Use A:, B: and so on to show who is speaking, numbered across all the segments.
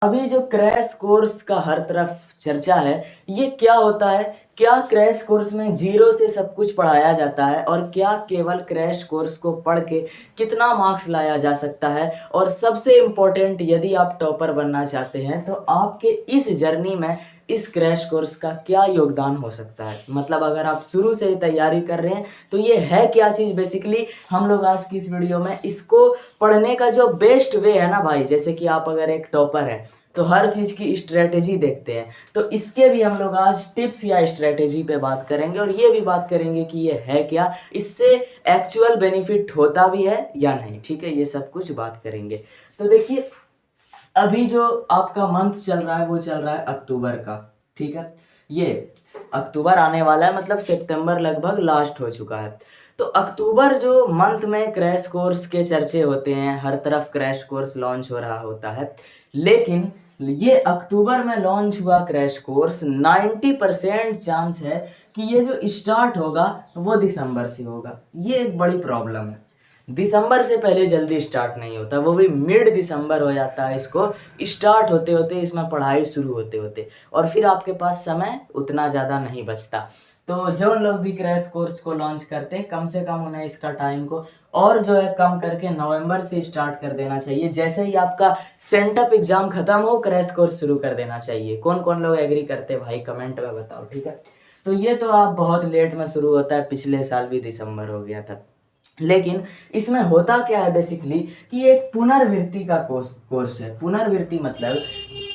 A: अभी जो crash course का हर तरफ चर्चा है, ये क्या होता है? क्या क्रैश कोर्स में जीरो से सब कुछ पढ़ाया जाता है? और क्या केवल क्रैश कोर्स को पढ़ के कितना मार्क्स लाया जा सकता है? और सबसे इम्पोर्टेंट, यदि आप टॉपर बनना चाहते हैं तो आपके इस जर्नी में इस क्रैश कोर्स का क्या योगदान हो सकता है? मतलब अगर आप शुरू से ही तैयारी कर रहे हैं तो ये है क्या चीज़, बेसिकली हम लोग आज की इस वीडियो में इसको पढ़ने का जो बेस्ट वे है ना भाई, जैसे कि आप अगर एक टॉपर है तो हर चीज़ की स्ट्रेटेजी देखते हैं, तो इसके भी हम लोग आज टिप्स या स्ट्रेटेजी पे बात करेंगे और ये भी बात करेंगे कि ये है क्या, इससे एक्चुअल बेनिफिट होता भी है या नहीं। ठीक है, ये सब कुछ बात करेंगे। तो देखिए, अभी जो आपका मंथ चल रहा है वो चल रहा है अक्टूबर का। ठीक है, ये अक्टूबर आने वाला है, मतलब सितंबर लगभग लास्ट हो चुका है। तो अक्टूबर जो मंथ में क्रैश कोर्स के चर्चे होते हैं, हर तरफ क्रैश कोर्स लॉन्च हो रहा होता है, लेकिन ये अक्टूबर में लॉन्च हुआ क्रैश कोर्स 90% चांस है कि ये जो स्टार्ट होगा वो दिसंबर से होगा। ये एक बड़ी प्रॉब्लम है, दिसंबर से पहले जल्दी स्टार्ट नहीं होता, वो भी मिड दिसंबर हो जाता है इसको स्टार्ट होते होते, इसमें पढ़ाई शुरू होते होते, और फिर आपके पास समय उतना ज़्यादा नहीं बचता। तो जो लोग भी क्रैश कोर्स को लॉन्च करते हैं, कम से कम उन्हें इसका टाइम को और जो है कम करके नवंबर से स्टार्ट कर देना चाहिए। जैसे ही आपका सेंटअप एग्जाम खत्म हो, क्रैश कोर्स शुरू कर देना चाहिए। कौन कौन लोग एग्री करते हैं भाई, कमेंट में बताओ। ठीक है, तो ये तो आप बहुत लेट में शुरू होता है, पिछले साल भी दिसंबर हो गया था। लेकिन इसमें होता क्या है बेसिकली कि एक पुनर्वृत्ति का कोर्स है। पुनर्वृत्ति मतलब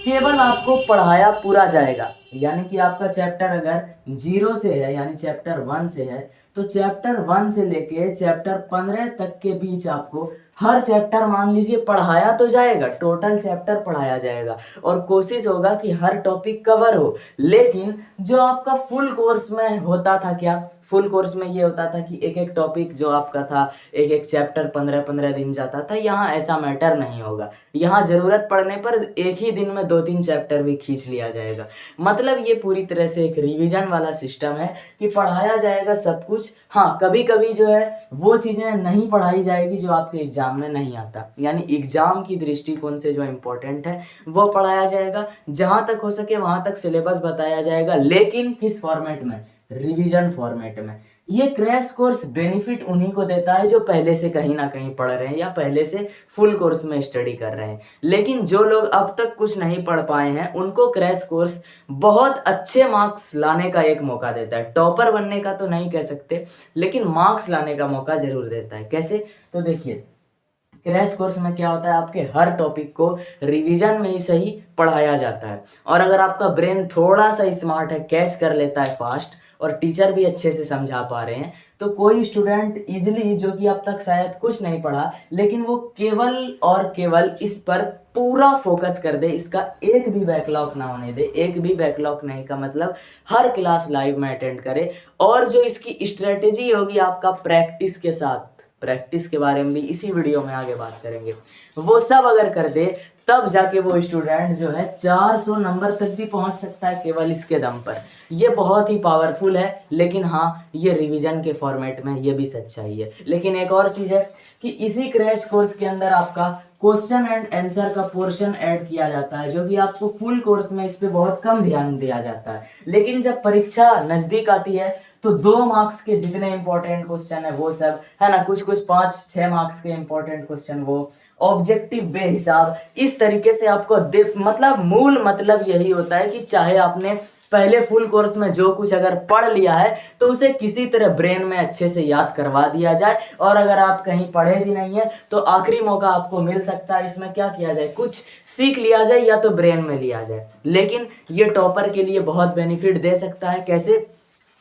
A: केवल आपको पढ़ाया पूरा जाएगा, यानी कि आपका चैप्टर अगर 0 से है यानी चैप्टर 1 से है, तो चैप्टर 1 से लेके चैप्टर 15 तक के बीच आपको हर चैप्टर मान लीजिए पढ़ाया तो जाएगा, टोटल चैप्टर पढ़ाया जाएगा और कोशिश होगा कि हर टॉपिक कवर हो। लेकिन जो आपका फुल कोर्स में होता था, क्या फुल कोर्स में ये होता था कि एक एक टॉपिक जो आपका था, एक एक चैप्टर 15-15 दिन जाता था। यहाँ ऐसा मैटर नहीं होगा, यहाँ ज़रूरत पड़ने पर एक ही दिन में 2-3 चैप्टर भी खींच लिया जाएगा। मतलब ये पूरी तरह से एक रिवीजन वाला सिस्टम है कि पढ़ाया जाएगा सब कुछ। हाँ, कभी कभी जो है वो चीज़ें नहीं पढ़ाई जाएगी जो आपके एग्जाम में नहीं आता, यानी एग्जाम की दृष्टिकोण से जो इम्पोर्टेंट है वो पढ़ाया जाएगा। जहाँ तक हो सके वहाँ तक सिलेबस बताया जाएगा, लेकिन किस फॉर्मेट में? रिवीजन फॉर्मेट में। ये क्रैश कोर्स बेनिफिट उन्हीं को देता है जो पहले से कहीं ना कहीं पढ़ रहे हैं या पहले से फुल कोर्स में स्टडी कर रहे हैं। लेकिन जो लोग अब तक कुछ नहीं पढ़ पाए हैं, उनको क्रैश कोर्स बहुत अच्छे मार्क्स लाने का एक मौका देता है। टॉपर बनने का तो नहीं कह सकते, लेकिन मार्क्स लाने का मौका जरूर देता है। कैसे? तो देखिए, क्रैश कोर्स में क्या होता है, आपके हर टॉपिक को रिवीजन में ही सही पढ़ाया जाता है, और अगर आपका ब्रेन थोड़ा सा स्मार्ट है, कैच कर लेता है फास्ट, और टीचर भी अच्छे से समझा पा रहे हैं, तो कोई स्टूडेंट इजीली, जो कि अब तक शायद कुछ नहीं पढ़ा, लेकिन वो केवल और केवल इस पर पूरा फोकस कर दे, इसका एक भी बैकलॉग ना होने दे। एक भी बैकलॉग नहीं का मतलब हर क्लास लाइव में अटेंड करे, और जो इसकी स्ट्रेटेजी होगी आपका प्रैक्टिस के साथ, प्रैक्टिस के बारे में भी इसी वीडियो में आगे बात करेंगे, वो सब अगर कर दे तब जाके वो स्टूडेंट जो है 400 नंबर तक भी पहुंच सकता है केवल इसके दम पर। ये बहुत ही पावरफुल है, लेकिन हाँ, ये रिवीजन के फॉर्मेट में ये भी सच्चाई है। लेकिन एक और चीज़ है कि इसी क्रैश कोर्स के अंदर आपका क्वेश्चन एंड आंसर का पोर्शन ऐड किया जाता है, जो कि आपको फुल कोर्स में इस पे बहुत कम ध्यान दिया जाता है। लेकिन जब परीक्षा नज़दीक आती है तो 2 मार्क्स के जितने इंपॉर्टेंट क्वेश्चन है वो सब है ना, कुछ कुछ 5-6 मार्क्स के इंपॉर्टेंट क्वेश्चन वो ऑब्जेक्टिव बेहिसाब, इस तरीके से आपको मतलब मूल मतलब यही होता है कि चाहे आपने पहले फुल कोर्स में जो कुछ अगर पढ़ लिया है तो उसे किसी तरह ब्रेन में अच्छे से याद करवा दिया जाए, और अगर आप कहीं पढ़े भी नहीं है तो आखिरी मौका आपको मिल सकता है, इसमें क्या किया जाए, कुछ सीख लिया जाए या तो ब्रेन में लिया जाए। लेकिन ये टॉपर के लिए बहुत बेनिफिट दे सकता है। कैसे?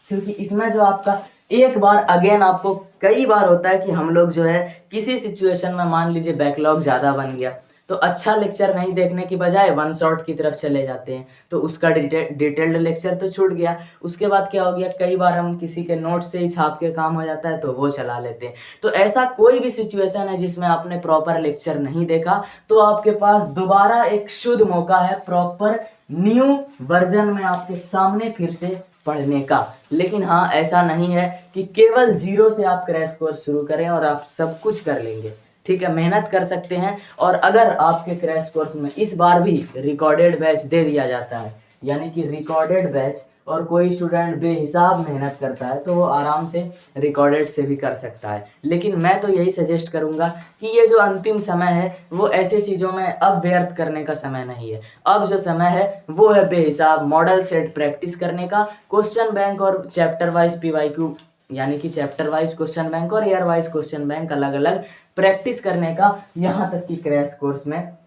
A: क्योंकि इसमें जो आपका एक बार अगेन, आपको कई बार होता है कि हम लोग जो है किसी सिचुएशन में मान लीजिए बैकलॉग ज़्यादा बन गया, तो अच्छा लेक्चर नहीं देखने की बजाय वन शॉट की तरफ चले जाते हैं, तो उसका डिटेल्ड लेक्चर तो छूट गया। उसके बाद क्या हो गया, कई बार हम किसी के नोट से ही छाप के काम हो जाता है तो वो चला लेते हैं। तो ऐसा कोई भी सिचुएशन है जिसमें आपने प्रॉपर लेक्चर नहीं देखा, तो आपके पास दोबारा एक शुद्ध मौका है प्रॉपर न्यू वर्जन में आपके सामने फिर से पढ़ने का। लेकिन हाँ, ऐसा नहीं है कि केवल 0 से आप क्रैश कोर्स शुरू करें और आप सब कुछ कर लेंगे। ठीक है, मेहनत कर सकते हैं। और अगर आपके क्रैश कोर्स में इस बार भी रिकॉर्डेड बैच दे दिया जाता है, यानी कि रिकॉर्डेड बैच, और कोई स्टूडेंट बेहिसाब मेहनत करता है तो वो आराम से रिकॉर्डेड से भी कर सकता है। लेकिन मैं तो यही सजेस्ट करूंगा कि ये जो अंतिम समय है वो ऐसे चीज़ों में अब व्यर्थ करने का समय नहीं है। अब जो समय है वो है बेहिसाब मॉडल सेट प्रैक्टिस करने का, क्वेश्चन बैंक और चैप्टर वाइज पीवाईक्यू, यानी कि चैप्टर वाइज क्वेश्चन बैंक और ईयर वाइज क्वेश्चन बैंक अलग अलग प्रैक्टिस करने का। यहाँ तक कि क्रैश कोर्स में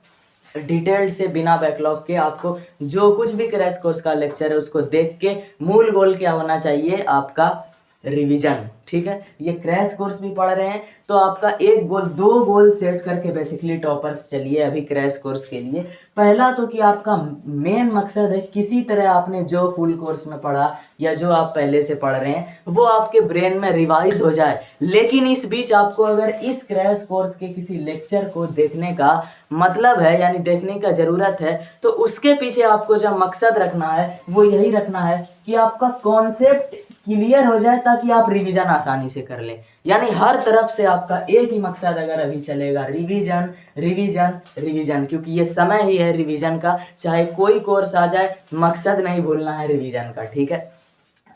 A: डिटेल्ड से बिना बैकलॉग के आपको जो कुछ भी क्रैश कोर्स का लेक्चर है उसको देख के मूल गोल क्या होना चाहिए, आपका रिवीजन। ठीक है, ये क्रैश कोर्स भी पढ़ रहे हैं तो आपका एक गोल, दो गोल सेट करके बेसिकली टॉपर्स चलिए अभी क्रैश कोर्स के लिए। पहला तो कि आपका मेन मकसद है किसी तरह आपने जो फुल कोर्स में पढ़ा या जो आप पहले से पढ़ रहे हैं वो आपके ब्रेन में रिवाइज हो जाए। लेकिन इस बीच आपको अगर इस क्रैश कोर्स के किसी लेक्चर को देखने का मतलब है, यानी देखने का ज़रूरत है, तो उसके पीछे आपको जो मकसद रखना है वो यही रखना है कि आपका कॉन्सेप्ट क्लियर हो जाए ताकि आप रिवीजन आसानी से कर लें। यानी हर तरफ से आपका एक ही मकसद अगर अभी चलेगा, रिवीजन रिवीजन रिवीजन, क्योंकि ये समय ही है रिवीजन का। चाहे कोई कोर्स आ जाए, मकसद नहीं भूलना है रिवीजन का। ठीक है,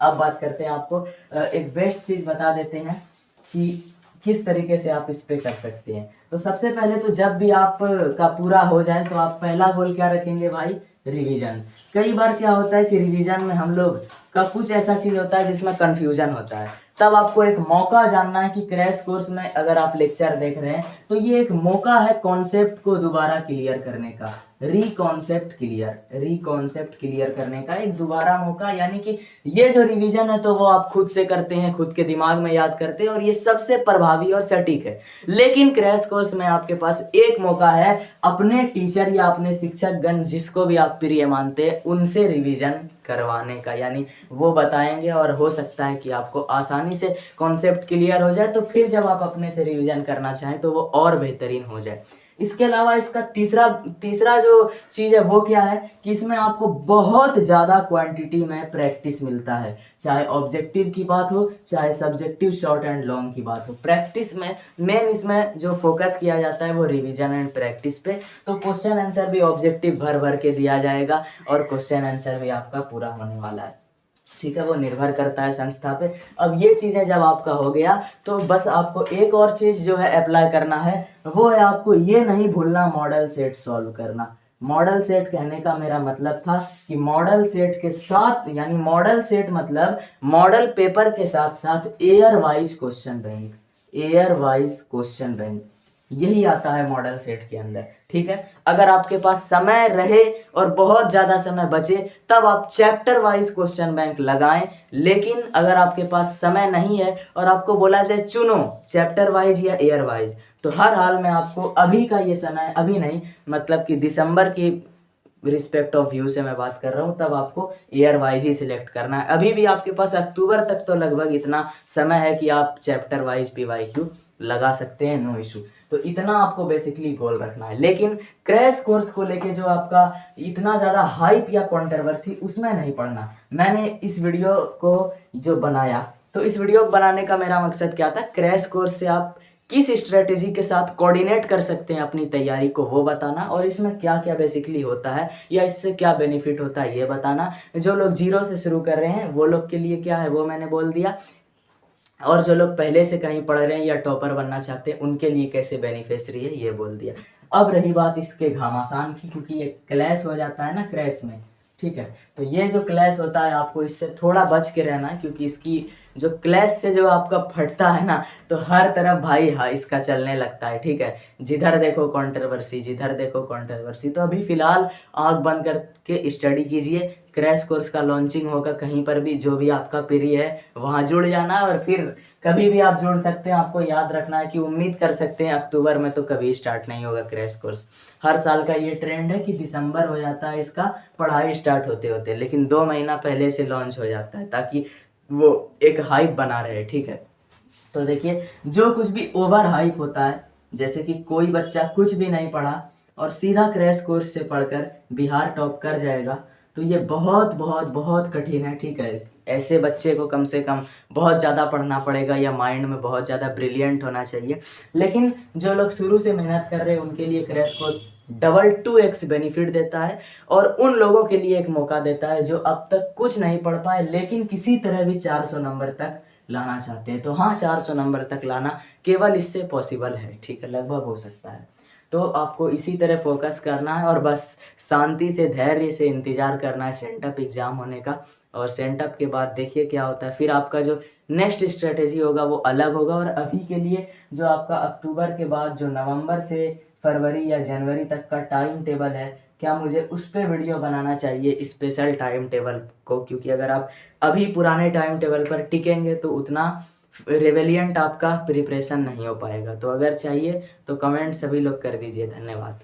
A: अब बात करते हैं, आपको एक बेस्ट चीज़ बता देते हैं कि किस तरीके से आप इस पे कर सकते हैं। तो सबसे पहले तो जब भी आप का पूरा हो जाए तो आप पहला गोल क्या रखेंगे भाई, रिवीजन। कई बार क्या होता है कि रिवीजन में हम लोग का कुछ ऐसा चीज़ होता है जिसमें कन्फ्यूजन होता है, तब आपको एक मौका जानना है कि क्रैश कोर्स में अगर आप लेक्चर देख रहे हैं तो ये एक मौका है कॉन्सेप्ट को दोबारा क्लियर करने का, रिकॉन्सेप्ट क्लियर करने का एक दोबारा मौका। यानी कि ये जो रिवीजन है तो वो आप खुद से करते हैं, खुद के दिमाग में याद करते हैं और ये सबसे प्रभावी और सटीक है। लेकिन क्रैश कोर्स में आपके पास एक मौका है अपने टीचर या अपने शिक्षकगण, जिसको भी आप प्रिय मानते हैं, उनसे रिवीजन करवाने का। यानी वो बताएंगे और हो सकता है कि आपको आसानी से कॉन्सेप्ट क्लियर हो जाए, तो फिर जब आप अपने से रिवीजन करना चाहें तो वो और बेहतरीन हो जाए। इसके अलावा इसका तीसरा जो चीज़ है वो क्या है कि इसमें आपको बहुत ज़्यादा क्वांटिटी में प्रैक्टिस मिलता है। चाहे ऑब्जेक्टिव की बात हो, चाहे सब्जेक्टिव शॉर्ट एंड लॉन्ग की बात हो, प्रैक्टिस में मेन इसमें जो फोकस किया जाता है वो रिवीजन एंड प्रैक्टिस पे। तो क्वेश्चन आंसर भी ऑब्जेक्टिव भर भर के दिया जाएगा और क्वेश्चन आंसर भी आपका पूरा होने वाला है। ठीक है, वो निर्भर करता है संस्था पे। अब ये चीज़ें जब आपका हो गया तो बस आपको एक और चीज़ जो है अप्लाई करना है, वो है आपको ये नहीं भूलना मॉडल सेट सॉल्व करना। मॉडल सेट कहने का मेरा मतलब था कि मॉडल सेट के साथ, यानी मॉडल सेट मतलब मॉडल पेपर के साथ साथ एयर वाइज क्वेश्चन बैंक, यही आता है मॉडल सेट के अंदर। ठीक है, अगर आपके पास समय रहे और बहुत ज़्यादा समय बचे तब आप चैप्टर वाइज क्वेश्चन बैंक लगाएं। लेकिन अगर आपके पास समय नहीं है और आपको बोला जाए चुनो चैप्टर वाइज या एयर वाइज, तो हर हाल में आपको अभी का ये समय, अभी नहीं मतलब कि दिसंबर की रिस्पेक्ट ऑफ व्यू से मैं बात कर रहा हूँ, तब आपको एयर वाइज ही सिलेक्ट करना है। अभी भी आपके पास अक्टूबर तक तो लगभग इतना समय है कि आप चैप्टर वाइज पीवाईक्यू लगा सकते हैं, नो इशू। तो इतना आपको बेसिकली गोल रखना है। लेकिन क्रैश कोर्स को लेके जो आपका इतना ज़्यादा हाइप या कंट्रोवर्सी, उसमें नहीं पड़ना। मैंने इस वीडियो को जो बनाया, तो इस वीडियो को बनाने का मेरा मकसद क्या था, क्रैश कोर्स से आप किस स्ट्रेटेजी के साथ कोऑर्डिनेट कर सकते हैं अपनी तैयारी को, वो बताना, और इसमें क्या क्या बेसिकली होता है या इससे क्या बेनिफिट होता है ये बताना। जो लोग जीरो से शुरू कर रहे हैं वो लोग के लिए क्या है वो मैंने बोल दिया, और जो लोग पहले से कहीं पढ़ रहे हैं या टॉपर बनना चाहते हैं उनके लिए कैसे बेनिफिशियरी है ये बोल दिया। अब रही बात इसके घमासान की, क्योंकि ये क्लैश हो जाता है ना क्रैश में। ठीक है, तो ये जो क्लैश होता है आपको इससे थोड़ा बच के रहना है, क्योंकि इसकी जो क्लैश से जो आपका फटता है ना, तो हर तरफ भाई हाँ इसका चलने लगता है। ठीक है, जिधर देखो कंट्रोवर्सी। तो अभी फिलहाल आँख बंद करके स्टडी कीजिए। क्रैश कोर्स का लॉन्चिंग होगा कहीं पर भी, जो भी आपका प्रिय है वहाँ जुड़ जाना, और फिर कभी भी आप जुड़ सकते हैं। आपको याद रखना है कि उम्मीद कर सकते हैं अक्टूबर में तो कभी स्टार्ट नहीं होगा क्रैश कोर्स। हर साल का ये ट्रेंड है कि दिसंबर हो जाता है इसका पढ़ाई स्टार्ट होते होते, लेकिन 2 महीना पहले से लॉन्च हो जाता है ताकि वो एक हाइप बना रहे। ठीक है, तो देखिए जो कुछ भी ओवर हाइप होता है, जैसे कि कोई बच्चा कुछ भी नहीं पढ़ा और सीधा क्रैश कोर्स से पढ़कर बिहार टॉप कर जाएगा, तो ये बहुत बहुत बहुत कठिन है, ठीक है। ऐसे बच्चे को कम से कम बहुत ज़्यादा पढ़ना पड़ेगा या माइंड में बहुत ज़्यादा ब्रिलियंट होना चाहिए। लेकिन जो लोग शुरू से मेहनत कर रहे हैं उनके लिए crash course double 2x benefit देता है, और उन लोगों के लिए एक मौका देता है जो अब तक कुछ नहीं पढ़ पाए लेकिन किसी तरह भी 400 नंबर तक लाना चाहते हैं। तो हाँ, 400 नंबर तक लाना केवल इससे पॉसिबल है, ठीक है, लगभग हो सकता है। तो आपको इसी तरह फोकस करना है और बस शांति से धैर्य से इंतज़ार करना है सेंटअप एग्ज़ाम होने का। और सेंटअप के बाद देखिए क्या होता है, फिर आपका जो नेक्स्ट स्ट्रेटेजी होगा वो अलग होगा। और अभी के लिए जो आपका अक्टूबर के बाद जो नवंबर से फरवरी या जनवरी तक का टाइम टेबल है, क्या मुझे उस पर वीडियो बनाना चाहिए स्पेशल टाइम टेबल को, क्योंकि अगर आप अभी पुराने टाइम टेबल पर टिकेंगे तो उतना रेवेलिएंट आपका प्रिपरेशन नहीं हो पाएगा। तो अगर चाहिए तो कमेंट सभी लोग कर दीजिए। धन्यवाद।